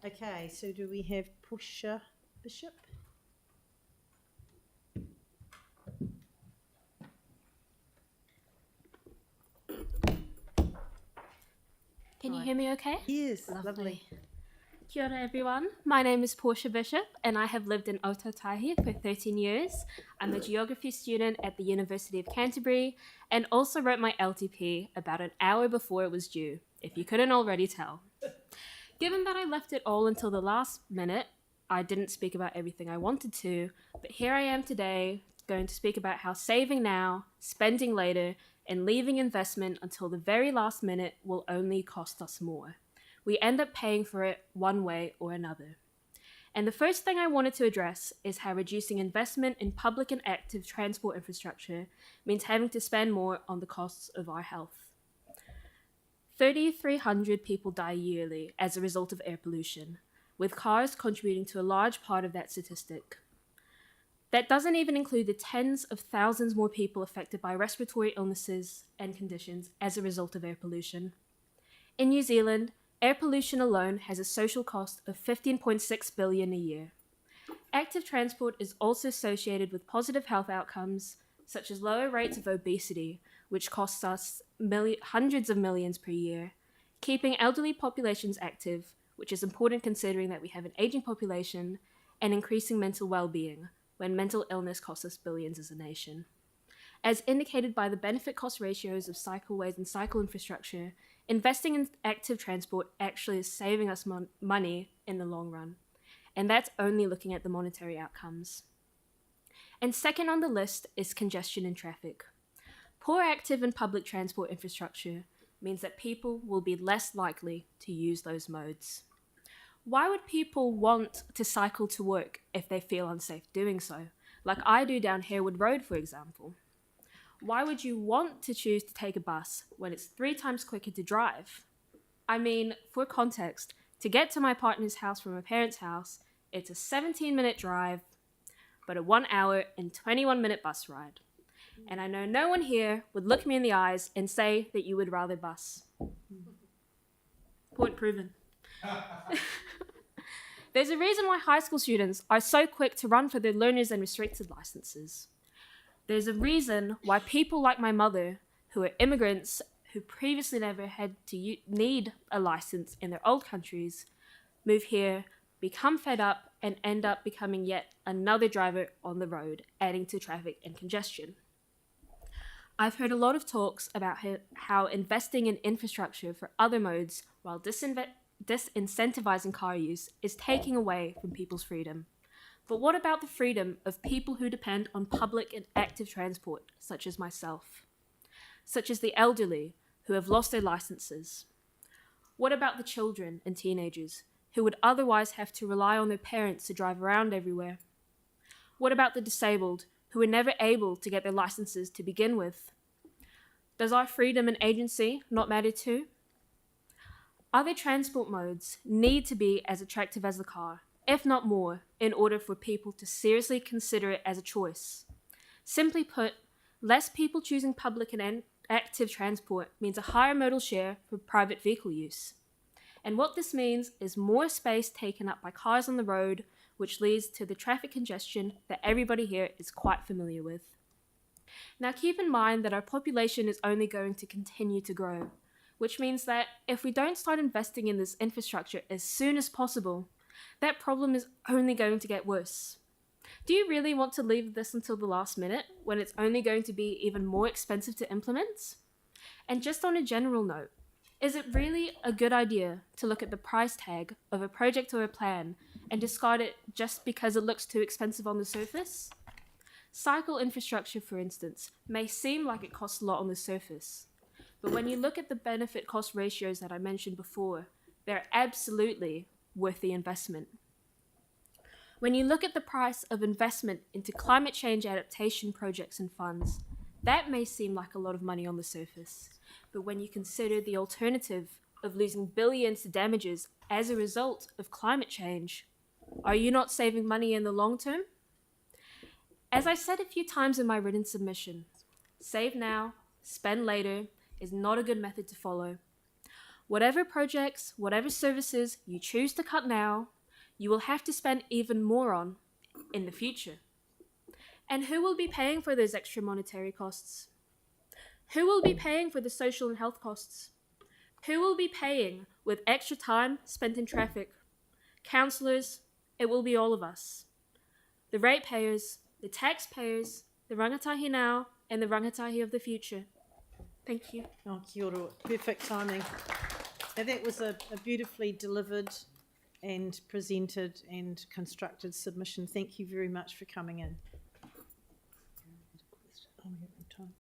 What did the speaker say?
Okay, so do we have Portia Bishop? Can you hear me okay? Yes, lovely. Kia ora everyone, my name is Portia Bishop and I have lived in Otautahi for 13 years. I'm a geography student at the University of Canterbury and also wrote my LTP about an hour before it was due, if you couldn't already tell. Given that I left it all until the last minute, I didn't speak about everything I wanted to, but here I am today going to speak about how saving now, spending later, and leaving investment until the very last minute will only cost us more. We end up paying for it one way or another. And the first thing I wanted to address is how reducing investment in public and active transport infrastructure means having to spend more on the costs of our health. 3,300 people die yearly as a result of air pollution, with cars contributing to a large part of that statistic. That doesn't even include the tens of thousands more people affected by respiratory illnesses and conditions as a result of air pollution. In New Zealand, air pollution alone has a social cost of $15.6 billion a year. Active transport is also associated with positive health outcomes, such as lower rates of obesity, which costs us hundreds of millions per year, keeping elderly populations active, which is important considering that we have an aging population, and increasing mental well-being, when mental illness costs us billions as a nation. As indicated by the benefit-cost ratios of cycleways and cycle infrastructure, investing in active transport actually is saving us money in the long run. And that's only looking at the monetary outcomes. And second on the list is congestion in traffic. Poor active and public transport infrastructure means that people will be less likely to use those modes. Why would people want to cycle to work if they feel unsafe doing so, like I do down Harewood Road, for example? Why would you want to choose to take a bus when it's 3 times quicker to drive? I mean, for context, to get to my partner's house from my parents' house, it's a 17-minute drive, but a 1 hour and 21-minute bus ride. And I know no one here would look me in the eyes and say that you would rather bus. Point proven. There's a reason why high school students are so quick to run for their learners and restricted licenses. There's a reason why people like my mother, who are immigrants who previously never had to need a license in their old countries, move here, become fed up, and end up becoming yet another driver on the road, adding to traffic and congestion. I've heard a lot of talks about how investing in infrastructure for other modes while disincentivizing car use is taking away from people's freedom. But what about the freedom of people who depend on public and active transport, such as myself? Such as the elderly who have lost their licenses? What about the children and teenagers who would otherwise have to rely on their parents to drive around everywhere? What about the disabled who were never able to get their licenses to begin with? Does our freedom and agency not matter too? Other transport modes need to be as attractive as the car, if not more, in order for people to seriously consider it as a choice. Simply put, less people choosing public and active transport means a higher modal share for private vehicle use. And what this means is more space taken up by cars on the road, which leads to the traffic congestion that everybody here is quite familiar with. Now keep in mind that our population is only going to continue to grow, which means that if we don't start investing in this infrastructure as soon as possible, that problem is only going to get worse. Do you really want to leave this until the last minute when it's only going to be even more expensive to implement? And just on a general note, is it really a good idea to look at the price tag of a project or a plan and discard it just because it looks too expensive on the surface? Cycle infrastructure, for instance, may seem like it costs a lot on the surface, but when you look at the benefit-cost ratios that I mentioned before, they're absolutely worth the investment. When you look at the price of investment into climate change adaptation projects and funds, that may seem like a lot of money on the surface, but when you consider the alternative of losing billions to damages as a result of climate change, are you not saving money in the long term? As I said a few times in my written submission, save now, spend later is not a good method to follow. Whatever projects, whatever services you choose to cut now, you will have to spend even more on in the future. And who will be paying for those extra monetary costs? Who will be paying for the social and health costs? Who will be paying with extra time spent in traffic? Councillors, it will be all of us. The ratepayers, the taxpayers, the rangatahi now, and the rangatahi of the future. Thank you. Oh, kia ora. Perfect timing. Now that was a beautifully delivered and presented and constructed submission. Thank you very much for coming in.